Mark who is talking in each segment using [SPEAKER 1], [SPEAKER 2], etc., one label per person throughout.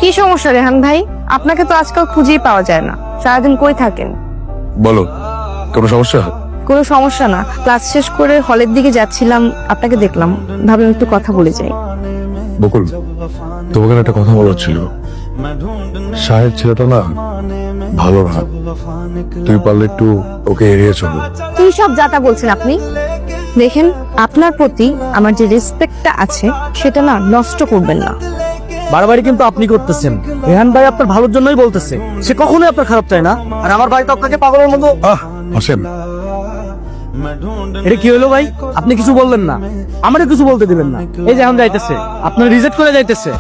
[SPEAKER 1] কি সমস্যা রেহান ভাই? আপনাকে তো আজকাল খুঁজেই পাওয়া যায় না, সারাদিন কই থাকেন?
[SPEAKER 2] বলো, কোনো সমস্যা?
[SPEAKER 1] কোনো সমস্যা না, ক্লাস শেষ করে হলের দিকে যাচ্ছিলাম, আপনাকে দেখলাম, ভাবলাম একটু কথা বলে যাই।
[SPEAKER 2] বকুল, তোমাকে একটা কথা বলার ছিল। সাহেব ছেলেটা না ভালো না, তুমি পারলে একটু ওকে এড়িয়ে চলো।
[SPEAKER 1] কি সব যাতা বলছেন আপনি? দেখেন, আপনার প্রতি আমার যে রেসপেক্টটা আছে সেটা না নষ্ট করবেন না।
[SPEAKER 3] বারবারই কিন্তু আপনি করতেছেন। রেহান ভাই আপনার ভালোর জন্যই বলতেছে, সে কখনোই আপনার খারাপ চায় না। আর আমার ভাই তো আপনাকে পাগলের মতো।
[SPEAKER 2] আসেন।
[SPEAKER 3] এটা কি হলো ভাই? আপনি কিছু বললেন না, আমারও কিছু বলতে দিবেন না। এই যে এখন যাইতেছে, আপনার রিজেক্ট করে যাইতেছে।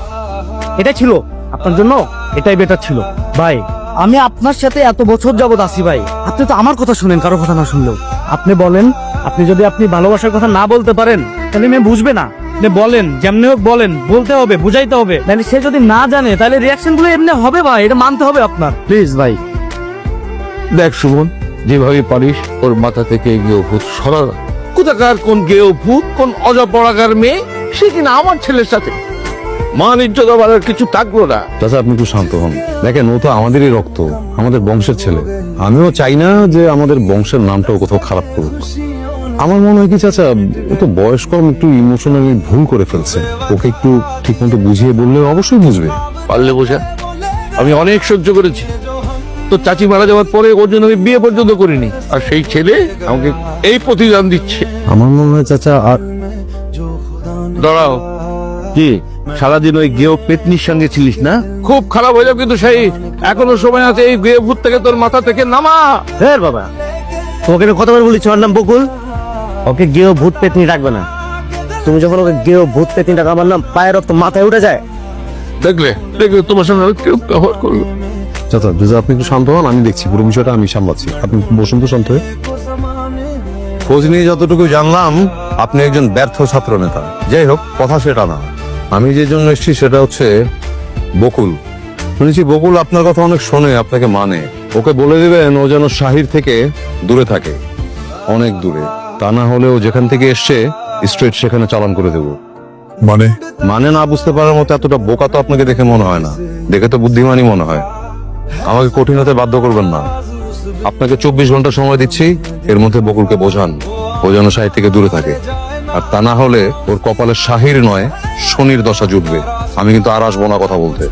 [SPEAKER 3] এটা ছিল আপনার জন্য, এটাই বেটার ছিল। ভাই, আমি আপনার সাথে এত বছর যাবত আছি ভাই, আপনি তো আমার কথা শুনেন, কারো কথা না শুনলেও। আপনি বলেন, আপনি যদি আপনি ভালোবাসার কথা না বলতে পারেন তাহলে মেয়ে বুঝবে না। আপনি বলেন, যেমনি হোক বলেন, বলতে হবে, বুঝাইতে হবে। তাহলে সে যদি না জানে তাহলে রিয়াকশন গুলো এমনি হবে ভাই, এটা মানতে হবে আপনার। প্লিজ ভাই।
[SPEAKER 4] দেখ সুমন, যেভাবে পারিস ওর মাথা থেকে গেও ভূত সরা। কোথাকার কোন গেও ভূত, কোন অজপড়াকার মেয়ে, সে কিনা আমার ছেলের সাথে। মান ইজ্জত আবার কিছু থাকলো না।
[SPEAKER 2] চাচা, আপনি একটু শান্ত হন। দেখেন, ও তো আমাদেরই রক্ত, আমাদের বংশের ছেলে। আমিও চাই না যে আমাদের বংশের নামটাও কোথাও খারাপ করুক। আমার মনে হয় কি চাচা, ও তো বয়স কম, একটু ইমোশনালি ভুল করে ফেলছে। ওকে একটু ঠিক মতো বুঝিয়ে বললে অবশ্যই বুঝবে।
[SPEAKER 4] পারলে বোঝা, আমি অনেক সহ্য করেছি। তো চাচি মারা যাওয়ার পরে ওর জন্য আমি বিয়ে পর্যন্ত করিনি, আর সেই ছেলে আমাকে এই প্রতিদান দিচ্ছে।
[SPEAKER 2] আমার মনে হয় চাচা, আর
[SPEAKER 4] দাঁড়াও, কি সারাদিন ওই গেও পেতনির সঙ্গে ছিলিস না? খুব খারাপ হয়ে যাবে কিন্তু সেই, এখনো সময় আছে। এই গেও ভূত থেকে তোর মাথা থেকে নামা।
[SPEAKER 3] হ্যাঁ বাবা, তোমাকে আমি কতবার বলেছি ওর নাম বকুল, ওকে গেও ভূত পেতনি রাখবে না। তুমি যখন ওকে গেও ভূত পেতনি রাখা, আমার নাম পায়ের রক্ত মাথায় উঠে যায়।
[SPEAKER 4] দেখলে দেখলে তোমার সঙ্গে আর কেউ ব্যবহার করলো।
[SPEAKER 2] চাচা যদি আপনি একটু শান্ত হন, আমি দেখছি, পুরো বিষয়টা আমি সামলাচ্ছি। আপনি বসুন তো শান্ত হয়ে। খোঁজ নিয়ে যতটুকু জানলাম, আপনি একজন ব্যর্থ ছাত্র নেতা। যাই হোক, কথা সেটা না। আমি যে জন্য এসেছি সেটা হচ্ছে বকুল। শুনেছি বকুল আপনার কথা অনেক শোনে, আপনাকে মানে। ওকে বলে দিবেন ও যেন শাহির থেকে দূরে থাকে, অনেক দূরে। তা না হলে ও যেখান থেকে এসছে স্ট্রেট সেখানে চালান করে দেবো। মানে না বুঝতে পারার মতো এতটা বোকা তো আপনাকে দেখে মনে হয় না, দেখে তো বুদ্ধিমানই মনে হয়। আমাকে কঠিন হতে বাধ্য করবেন না। আপনাকে 24 ঘন্টা সময় দিচ্ছি, এর মধ্যে বকুলকে বোঝান ও যেন শাহির থেকে দূরে থাকে। আর তা না হলে ওর কপালে শাহির নয়, শনির দশা জুটবে। আমি কিন্তু আর আসবো না কথা বলতে।